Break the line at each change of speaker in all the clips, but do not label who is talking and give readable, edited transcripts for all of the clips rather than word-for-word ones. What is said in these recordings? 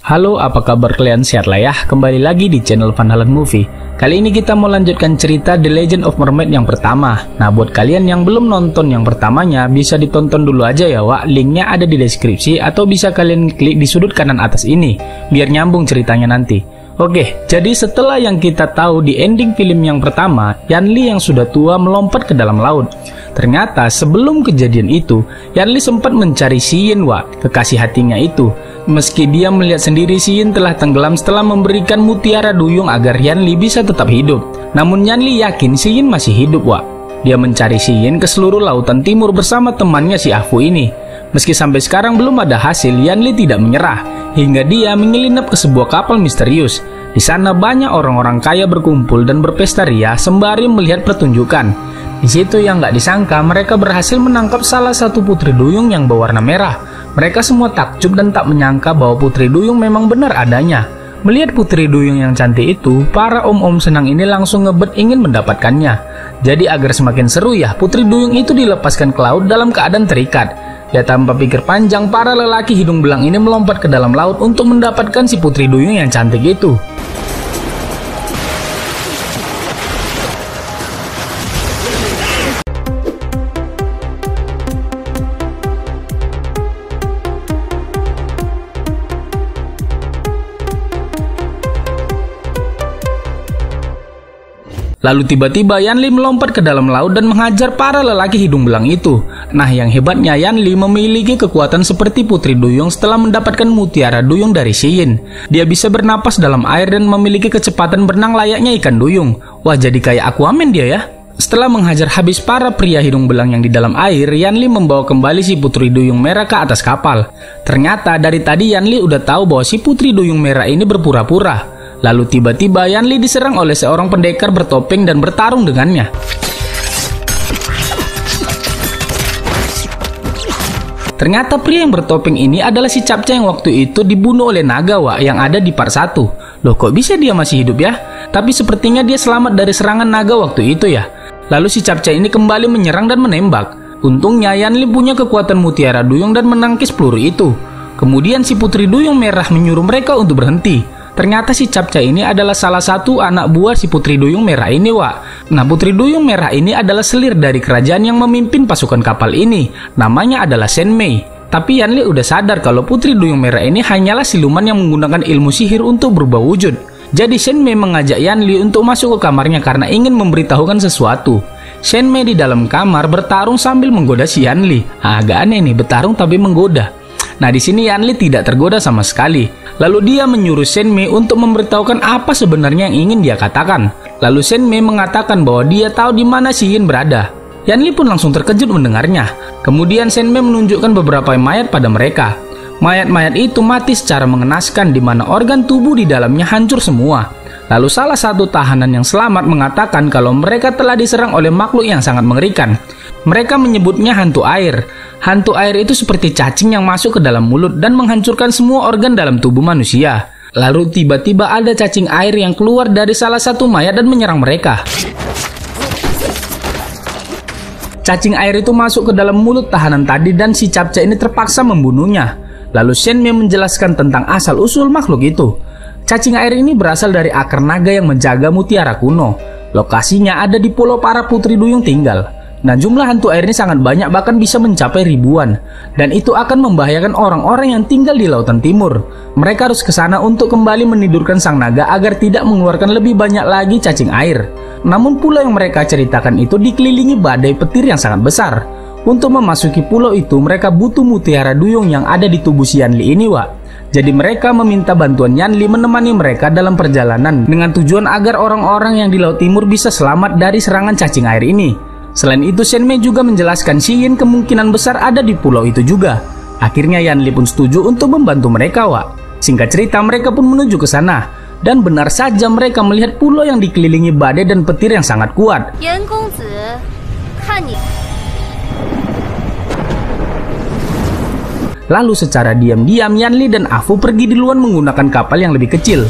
Halo, apa kabar kalian? Sehat lah ya? Kembali lagi di channel Vanhalan Movie. Kali ini kita mau lanjutkan cerita The Legend of Mermaid yang pertama. Nah, buat kalian yang belum nonton yang pertamanya, bisa ditonton dulu aja ya Wak. Linknya ada di deskripsi atau bisa kalian klik di sudut kanan atas ini, biar nyambung ceritanya nanti. Oke, jadi setelah yang kita tahu di ending film yang pertama, Yanli yang sudah tua melompat ke dalam laut. Ternyata sebelum kejadian itu, Yanli sempat mencari Xiyin Wak, kekasih hatinya itu. Meski dia melihat sendiri Xiyin telah tenggelam setelah memberikan mutiara duyung agar Yanli bisa tetap hidup. Namun Yanli yakin Xiyin masih hidup Wak. Dia mencari Xiyin ke seluruh lautan timur bersama temannya si Afu ini. Meski sampai sekarang belum ada hasil, Yanli tidak menyerah, hingga dia menyelinap ke sebuah kapal misterius. Di sana banyak orang-orang kaya berkumpul dan berpesta ria sembari melihat pertunjukan. Di situ yang nggak disangka mereka berhasil menangkap salah satu putri duyung yang berwarna merah. Mereka semua takjub dan tak menyangka bahwa putri duyung memang benar adanya. Melihat putri duyung yang cantik itu, para om-om senang ini langsung ngebet ingin mendapatkannya. Jadi agar semakin seru ya, putri duyung itu dilepaskan ke laut dalam keadaan terikat. Ya tanpa pikir panjang, para lelaki hidung belang ini melompat ke dalam laut untuk mendapatkan si putri duyung yang cantik itu. Lalu tiba-tiba Yanli melompat ke dalam laut dan menghajar para lelaki hidung belang itu. Nah, yang hebatnya Yanli memiliki kekuatan seperti putri duyung setelah mendapatkan mutiara duyung dari Xiyin. Dia bisa bernapas dalam air dan memiliki kecepatan berenang layaknya ikan duyung. Wah, jadi kayak Aquaman dia ya. Setelah menghajar habis para pria hidung belang yang di dalam air, Yanli membawa kembali si putri duyung merah ke atas kapal. Ternyata dari tadi Yanli udah tahu bahwa si putri duyung merah ini berpura-pura. Lalu tiba-tiba Yanli diserang oleh seorang pendekar bertopeng dan bertarung dengannya. Ternyata pria yang bertopeng ini adalah si Capca yang waktu itu dibunuh oleh naga Wak yang ada di part 1. Loh, kok bisa dia masih hidup ya? Tapi sepertinya dia selamat dari serangan naga waktu itu ya. Lalu si Capca ini kembali menyerang dan menembak. Untungnya Yanli punya kekuatan mutiara duyung dan menangkis peluru itu. Kemudian si putri duyung merah menyuruh mereka untuk berhenti. Ternyata si Capca ini adalah salah satu anak buah si putri duyung merah ini Wak. Nah, putri duyung merah ini adalah selir dari kerajaan yang memimpin pasukan kapal ini. Namanya adalah Shenmei. Tapi Yanli udah sadar kalau putri duyung merah ini hanyalah siluman yang menggunakan ilmu sihir untuk berubah wujud. Jadi Shenmei mengajak Yanli untuk masuk ke kamarnya karena ingin memberitahukan sesuatu. Shenmei di dalam kamar bertarung sambil menggoda si Yanli. Agak aneh nih, bertarung tapi menggoda. Nah, di sini Yanli tidak tergoda sama sekali. Lalu dia menyuruh Shenmei untuk memberitahukan apa sebenarnya yang ingin dia katakan. Lalu Shenmei mengatakan bahwa dia tahu di mana Xiyin berada. Yanli pun langsung terkejut mendengarnya. Kemudian Shenmei menunjukkan beberapa mayat pada mereka. Mayat-mayat itu mati secara mengenaskan di mana organ tubuh di dalamnya hancur semua. Lalu salah satu tahanan yang selamat mengatakan kalau mereka telah diserang oleh makhluk yang sangat mengerikan. Mereka menyebutnya hantu air. Hantu air itu seperti cacing yang masuk ke dalam mulut dan menghancurkan semua organ dalam tubuh manusia. Lalu tiba-tiba ada cacing air yang keluar dari salah satu mayat dan menyerang mereka. Cacing air itu masuk ke dalam mulut tahanan tadi dan si Capca ini terpaksa membunuhnya. Lalu Shenmei menjelaskan tentang asal-usul makhluk itu. Cacing air ini berasal dari akar naga yang menjaga mutiara kuno. Lokasinya ada di pulau para putri duyung tinggal. Nah, jumlah hantu air ini sangat banyak, bahkan bisa mencapai ribuan. Dan itu akan membahayakan orang-orang yang tinggal di lautan timur. Mereka harus ke sana untuk kembali menidurkan sang naga agar tidak mengeluarkan lebih banyak lagi cacing air. Namun pulau yang mereka ceritakan itu dikelilingi badai petir yang sangat besar. Untuk memasuki pulau itu, mereka butuh mutiara duyung yang ada di tubuh si Yanli ini Wak. Jadi mereka meminta bantuan Yanli menemani mereka dalam perjalanan dengan tujuan agar orang-orang yang di laut timur bisa selamat dari serangan cacing air ini. Selain itu, Shenmei juga menjelaskan Xiyin kemungkinan besar ada di pulau itu juga. Akhirnya Yanli pun setuju untuk membantu mereka Wak. Singkat cerita, mereka pun menuju ke sana. Dan benar saja mereka melihat pulau yang dikelilingi badai dan petir yang sangat kuat.
Yan Gongzi, kan ni.
Lalu secara diam-diam Yanli dan Afu pergi duluan menggunakan kapal yang lebih kecil.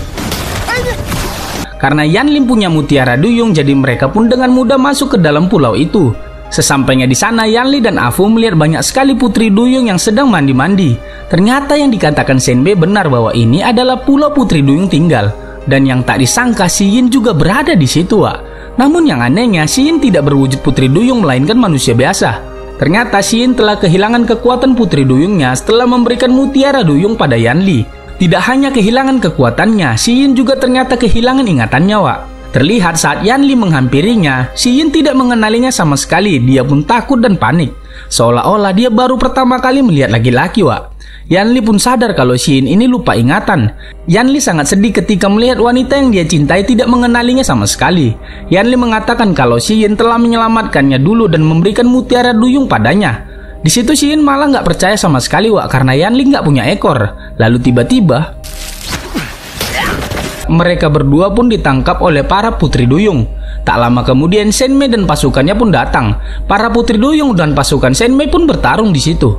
Karena Yanli punya mutiara duyung, jadi mereka pun dengan mudah masuk ke dalam pulau itu. Sesampainya di sana, Yanli dan Afu melihat banyak sekali putri duyung yang sedang mandi-mandi. Ternyata yang dikatakan Senbei benar bahwa ini adalah pulau putri duyung tinggal. Dan yang tak disangka, Si Yin juga berada di situ, Wak. Namun yang anehnya, Si Yin tidak berwujud putri duyung melainkan manusia biasa. Ternyata Si Yin telah kehilangan kekuatan putri duyungnya setelah memberikan mutiara duyung pada Yanli. Tidak hanya kehilangan kekuatannya, Si Yin juga ternyata kehilangan ingatannya, Wak. Terlihat saat Yanli menghampirinya, Si Yin tidak mengenalinya sama sekali. Dia pun takut dan panik, seolah-olah dia baru pertama kali melihat laki-laki, Wak. Yanli pun sadar kalau Si Yin ini lupa ingatan. Yanli sangat sedih ketika melihat wanita yang dia cintai tidak mengenalinya sama sekali. Yanli mengatakan kalau Si Yin telah menyelamatkannya dulu dan memberikan mutiara duyung padanya. Di situ Si Yin malah nggak percaya sama sekali, Wak, karena Yanli nggak punya ekor. Lalu tiba-tiba mereka berdua pun ditangkap oleh para putri duyung. Tak lama kemudian Senmei dan pasukannya pun datang. Para putri duyung dan pasukan Senmei pun bertarung di situ.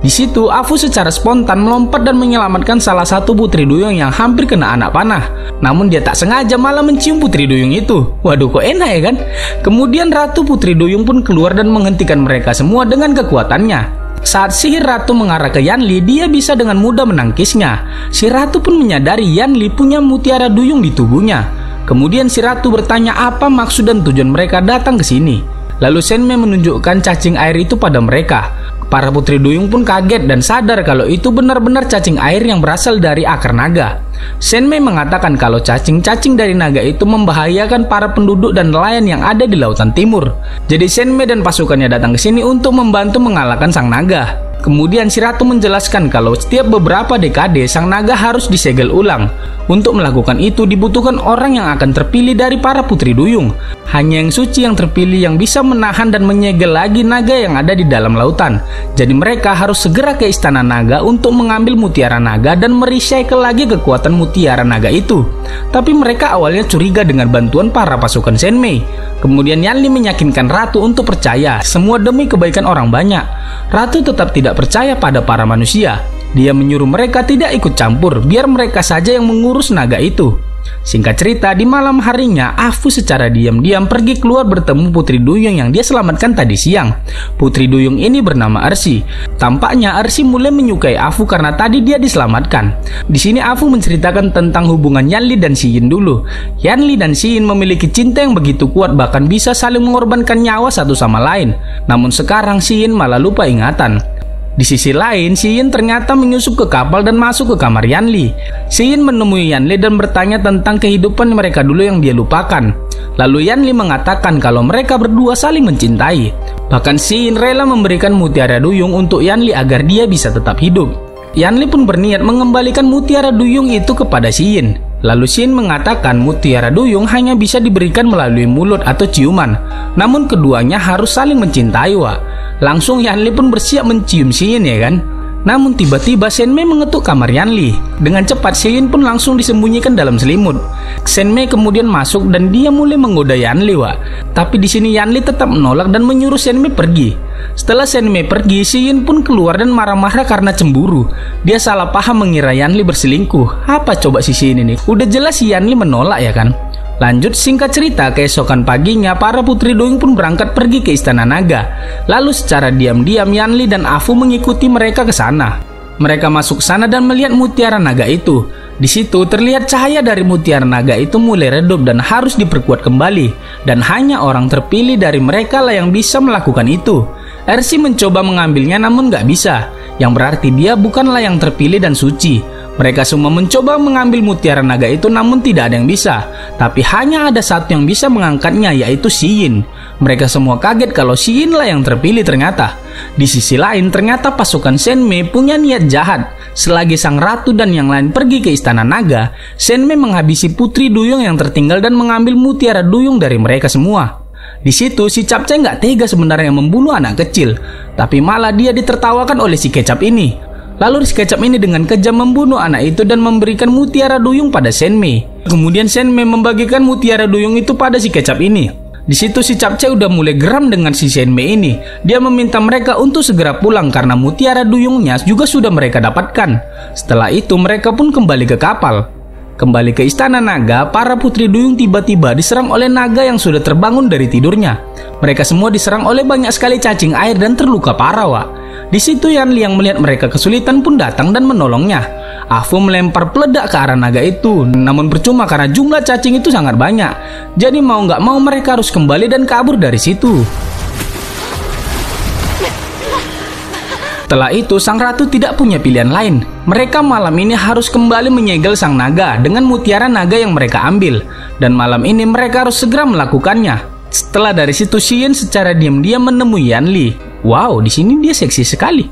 Di situ Afu secara spontan melompat dan menyelamatkan salah satu putri duyung yang hampir kena anak panah. Namun dia tak sengaja malah mencium putri duyung itu. Waduh, kok enak ya kan? Kemudian Ratu Putri Duyung pun keluar dan menghentikan mereka semua dengan kekuatannya. Saat sihir Ratu mengarah ke Yanli, dia bisa dengan mudah menangkisnya. Si Ratu pun menyadari Yanli punya mutiara duyung di tubuhnya. Kemudian si Ratu bertanya apa maksud dan tujuan mereka datang ke sini. Lalu Senmei menunjukkan cacing air itu pada mereka. Para putri duyung pun kaget dan sadar kalau itu benar-benar cacing air yang berasal dari akar naga. Senmei mengatakan kalau cacing-cacing dari naga itu membahayakan para penduduk dan nelayan yang ada di lautan timur. Jadi Senmei dan pasukannya datang ke sini untuk membantu mengalahkan sang naga. Kemudian si Ratu menjelaskan kalau setiap beberapa dekade sang naga harus disegel ulang. Untuk melakukan itu dibutuhkan orang yang akan terpilih dari para putri duyung. Hanya yang suci yang terpilih yang bisa menahan dan menyegel lagi naga yang ada di dalam lautan. Jadi mereka harus segera ke istana naga untuk mengambil mutiara naga dan merecycle lagi kekuatan mutiara naga itu. Tapi mereka awalnya curiga dengan bantuan para pasukan Senmei. Kemudian Yanli meyakinkan Ratu untuk percaya, semua demi kebaikan orang banyak. Ratu tetap tidak percaya pada para manusia. Dia menyuruh mereka tidak ikut campur, biar mereka saja yang mengurus naga itu. Singkat cerita, di malam harinya, Afu secara diam-diam pergi keluar bertemu putri duyung yang dia selamatkan tadi siang. Putri duyung ini bernama Ersi. Tampaknya Ersi mulai menyukai Afu karena tadi dia diselamatkan. Di sini Afu menceritakan tentang hubungan Yanli dan Si Yin dulu. Yanli dan Si Yin memiliki cinta yang begitu kuat, bahkan bisa saling mengorbankan nyawa satu sama lain. Namun sekarang Si Yin malah lupa ingatan. Di sisi lain, Si Yin ternyata menyusup ke kapal dan masuk ke kamar Yanli. Si Yin menemui Yanli dan bertanya tentang kehidupan mereka dulu yang dia lupakan. Lalu Yanli mengatakan kalau mereka berdua saling mencintai. Bahkan Si Yin rela memberikan mutiara duyung untuk Yanli agar dia bisa tetap hidup. Yanli pun berniat mengembalikan mutiara duyung itu kepada Si Yin. Lalu Si Yin mengatakan mutiara duyung hanya bisa diberikan melalui mulut atau ciuman. Namun keduanya harus saling mencintai, Wak. Langsung Yanli pun bersiap mencium Si Yin, ya kan? Namun tiba-tiba Senmei mengetuk kamar Yanli. Dengan cepat Si Yin pun langsung disembunyikan dalam selimut. Senmei kemudian masuk dan dia mulai menggoda Yanli, Wak. Tapi di sini Yanli tetap menolak dan menyuruh Senmei pergi. Setelah Senmei pergi, Si Yin pun keluar dan marah-marah karena cemburu. Dia salah paham mengira Yanli berselingkuh. Apa coba si Yin ini? Udah jelas si Yanli menolak, ya kan? Lanjut, singkat cerita, keesokan paginya para putri duyung pun berangkat pergi ke istana naga. Lalu secara diam-diam Yanli dan Afu mengikuti mereka ke sana. Mereka masuk sana dan melihat mutiara naga itu. Di situ terlihat cahaya dari mutiara naga itu mulai redup dan harus diperkuat kembali. Dan hanya orang terpilih dari mereka lah yang bisa melakukan itu. Ersi mencoba mengambilnya namun gak bisa. Yang berarti dia bukanlah yang terpilih dan suci. Mereka semua mencoba mengambil mutiara naga itu namun tidak ada yang bisa. Tapi hanya ada satu yang bisa mengangkatnya, yaitu Si Yin. Mereka semua kaget kalau Si Yin lah yang terpilih ternyata. Di sisi lain ternyata pasukan Senmei punya niat jahat. Selagi sang ratu dan yang lain pergi ke istana naga, Senmei menghabisi putri duyung yang tertinggal dan mengambil mutiara duyung dari mereka semua. Di situ si Capcay nggak tega sebenarnya membunuh anak kecil, tapi malah dia ditertawakan oleh si Kecap ini. Lalu si Kecap ini dengan kejam membunuh anak itu dan memberikan mutiara duyung pada Senmei. Kemudian Senmei membagikan mutiara duyung itu pada si Kecap ini. Di situ si Capcay udah mulai geram dengan si Senmei ini. Dia meminta mereka untuk segera pulang karena mutiara duyungnya juga sudah mereka dapatkan. Setelah itu mereka pun kembali ke kapal. Kembali ke istana naga, para putri duyung tiba-tiba diserang oleh naga yang sudah terbangun dari tidurnya. Mereka semua diserang oleh banyak sekali cacing air dan terluka parah, Wak. Di situ Yanli yang melihat mereka kesulitan pun datang dan menolongnya. Afu melempar peledak ke arah naga itu, namun percuma karena jumlah cacing itu sangat banyak. Jadi mau nggak mau mereka harus kembali dan kabur dari situ. Setelah itu, sang ratu tidak punya pilihan lain. Mereka malam ini harus kembali menyegel sang naga dengan mutiara naga yang mereka ambil. Dan malam ini mereka harus segera melakukannya. Setelah dari situ, Xiyin secara diam-diam menemui Yanli. Wow, di sini dia seksi sekali.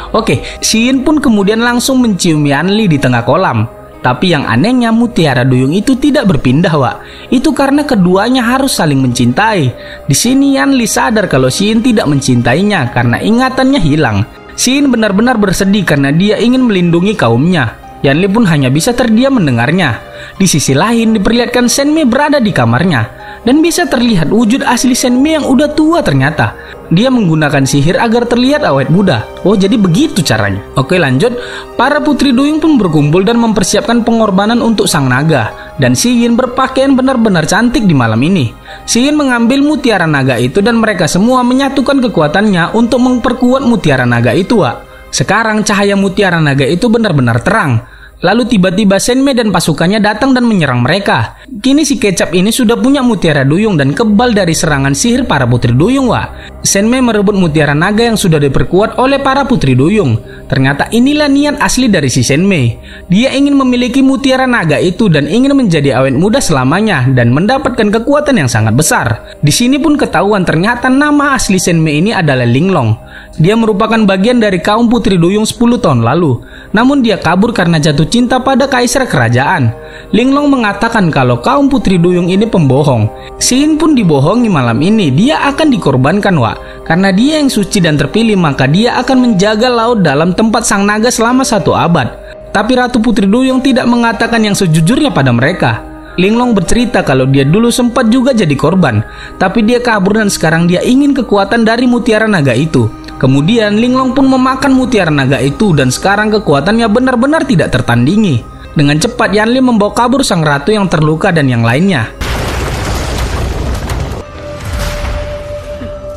Oke, Xiyin pun kemudian langsung mencium Yanli di tengah kolam. Tapi yang anehnya mutiara duyung itu tidak berpindah, Wak. Itu karena keduanya harus saling mencintai. Di sini Yanli sadar kalau Xiyin tidak mencintainya karena ingatannya hilang. Xiyin benar-benar bersedih karena dia ingin melindungi kaumnya. Yanli pun hanya bisa terdiam mendengarnya. Di sisi lain diperlihatkan Shenmei berada di kamarnya. Dan bisa terlihat wujud asli Shenmei yang udah tua ternyata. Dia menggunakan sihir agar terlihat awet muda. Oh, jadi begitu caranya. Oke, lanjut. Para putri duyung pun berkumpul dan mempersiapkan pengorbanan untuk sang naga. Dan Xiyin berpakaian benar-benar cantik di malam ini. Xiyin mengambil mutiara naga itu dan mereka semua menyatukan kekuatannya untuk memperkuat mutiara naga itu, Wak. Sekarang cahaya mutiara naga itu benar-benar terang. Lalu tiba-tiba Shenmei dan pasukannya datang dan menyerang mereka. Kini si kecap ini sudah punya mutiara duyung dan kebal dari serangan sihir para putri duyung, Wak. Shenmei merebut mutiara naga yang sudah diperkuat oleh para putri duyung. Ternyata inilah niat asli dari si Shenmei. Dia ingin memiliki mutiara naga itu dan ingin menjadi awet muda selamanya dan mendapatkan kekuatan yang sangat besar. Di sini pun ketahuan ternyata nama asli Shenmei ini adalah Linglong. Dia merupakan bagian dari kaum putri duyung 10 tahun lalu. Namun dia kabur karena jatuh cinta pada kaisar kerajaan. Linglong mengatakan kalau kaum putri duyung ini pembohong. Xiyin pun dibohongi malam ini. Dia akan dikorbankan, Wak. Karena dia yang suci dan terpilih, maka dia akan menjaga laut dalam tempat sang naga selama 1 abad. Tapi Ratu Putri Duyung tidak mengatakan yang sejujurnya pada mereka. Linglong bercerita kalau dia dulu sempat juga jadi korban. Tapi dia kabur dan sekarang dia ingin kekuatan dari mutiara naga itu. Kemudian Linglong pun memakan mutiara naga itu dan sekarang kekuatannya benar-benar tidak tertandingi. Dengan cepat Yanli membawa kabur sang ratu yang terluka dan yang lainnya.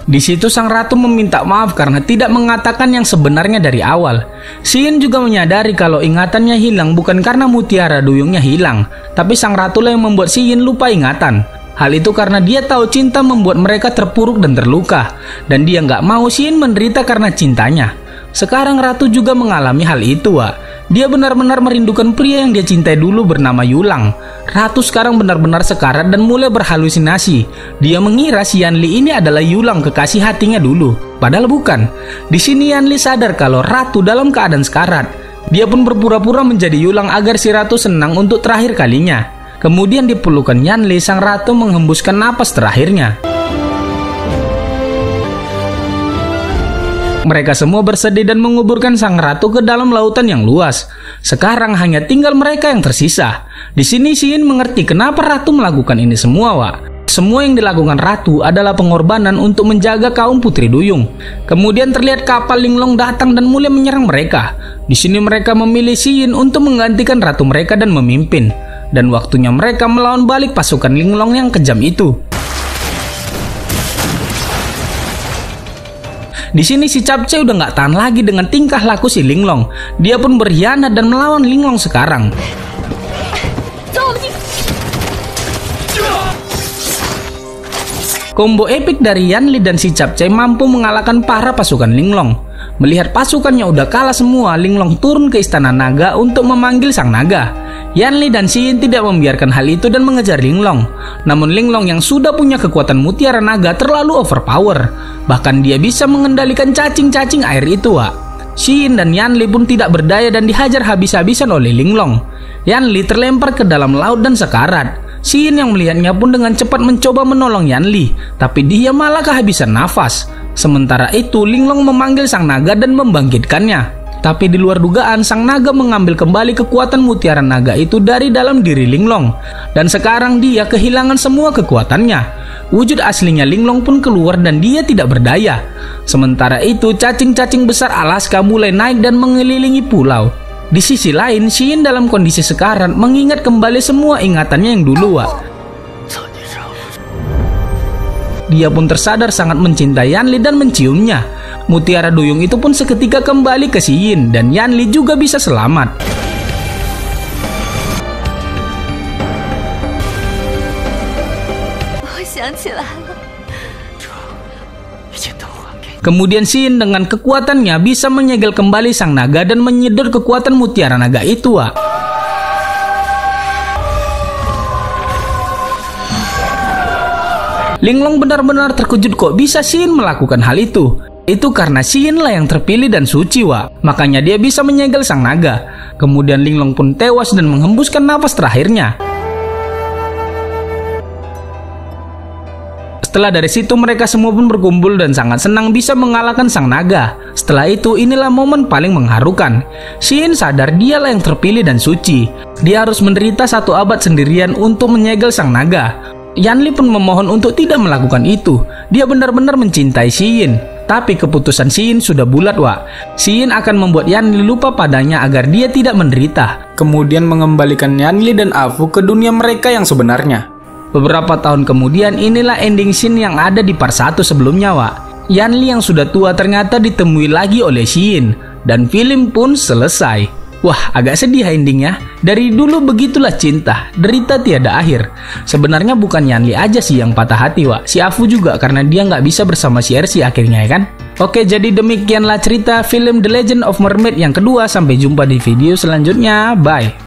Di situ sang ratu meminta maaf karena tidak mengatakan yang sebenarnya dari awal. Xiyin juga menyadari kalau ingatannya hilang bukan karena mutiara duyungnya hilang, tapi sang ratu lah yang membuat Xiyin lupa ingatan. Hal itu karena dia tahu cinta membuat mereka terpuruk dan terluka, dan dia nggak mau Xiyin menderita karena cintanya. Sekarang ratu juga mengalami hal itu, Wak. Dia benar-benar merindukan pria yang dia cintai dulu bernama Yulang. Ratu sekarang benar-benar sekarat dan mulai berhalusinasi. Dia mengira si Yanli ini adalah Yulang, kekasih hatinya dulu. Padahal bukan. Di sini Yanli sadar kalau ratu dalam keadaan sekarat. Dia pun berpura-pura menjadi Yulang agar si ratu senang untuk terakhir kalinya. Kemudian di pelukan Yanli, sang ratu menghembuskan napas terakhirnya. Mereka semua bersedih dan menguburkan sang ratu ke dalam lautan yang luas. Sekarang hanya tinggal mereka yang tersisa. Di sini Xiyin mengerti kenapa ratu melakukan ini semua, Wak. Semua yang dilakukan ratu adalah pengorbanan untuk menjaga kaum putri duyung. Kemudian terlihat kapal Linglong datang dan mulai menyerang mereka. Di sini mereka memilih Xiyin untuk menggantikan ratu mereka dan memimpin. Dan waktunya mereka melawan balik pasukan Linglong yang kejam itu. Di sini si Capcay udah nggak tahan lagi dengan tingkah laku si Linglong. Dia pun berkhianat dan melawan Linglong sekarang. Combo epik dari Yanli dan si Capcay mampu mengalahkan para pasukan Linglong. Melihat pasukannya udah kalah semua, Linglong turun ke istana naga untuk memanggil sang naga. Yanli dan Xiyin tidak membiarkan hal itu dan mengejar Linglong. Namun Linglong yang sudah punya kekuatan mutiara naga terlalu overpower. Bahkan dia bisa mengendalikan cacing-cacing air itu, Wak. Xiyin dan Yanli pun tidak berdaya dan dihajar habis-habisan oleh Linglong. Yanli terlempar ke dalam laut dan sekarat. Xiyin yang melihatnya pun dengan cepat mencoba menolong Yanli, tapi dia malah kehabisan nafas. Sementara itu Linglong memanggil sang naga dan membangkitkannya. Tapi di luar dugaan, sang naga mengambil kembali kekuatan mutiara naga itu dari dalam diri Linglong. Dan sekarang dia kehilangan semua kekuatannya. Wujud aslinya Linglong pun keluar dan dia tidak berdaya. Sementara itu, cacing-cacing besar Alaska mulai naik dan mengelilingi pulau. Di sisi lain, Xin dalam kondisi sekarat mengingat kembali semua ingatannya yang dulu, Wak. Dia pun tersadar sangat mencintai Yanli dan menciumnya. Mutiara duyung itu pun seketika kembali ke Xin dan Yanli juga bisa selamat. Kemudian Xin dengan kekuatannya bisa menyegel kembali sang naga dan menyedot kekuatan mutiara naga itu, Wak. Linglong benar-benar terkejut kok bisa Xin melakukan hal itu. Itu karena Xin lah yang terpilih dan suci, Wak. Makanya dia bisa menyegel sang naga. Kemudian Linglong pun tewas dan menghembuskan nafas terakhirnya. Setelah dari situ mereka semua pun berkumpul dan sangat senang bisa mengalahkan sang naga. Setelah itu inilah momen paling mengharukan. Xin sadar dialah yang terpilih dan suci. Dia harus menderita 1 abad sendirian untuk menyegel sang naga. Yanli pun memohon untuk tidak melakukan itu. Dia benar-benar mencintai Xin. Tapi keputusan Xin sudah bulat, Wak. Xin akan membuat Yanli lupa padanya agar dia tidak menderita. Kemudian mengembalikan Yanli dan Afu ke dunia mereka yang sebenarnya. Beberapa tahun kemudian inilah ending scene yang ada di part 1 sebelumnya, Wak. Yanli yang sudah tua ternyata ditemui lagi oleh Xin. Dan film pun selesai. Wah, agak sedih endingnya. Dari dulu begitulah cinta, derita tiada akhir. Sebenarnya bukan Yanli aja sih yang patah hati, Wak. Si Afu juga karena dia nggak bisa bersama si Ersi akhirnya, ya kan? Oke, jadi demikianlah cerita film The Legend of Mermaid yang kedua. Sampai jumpa di video selanjutnya. Bye.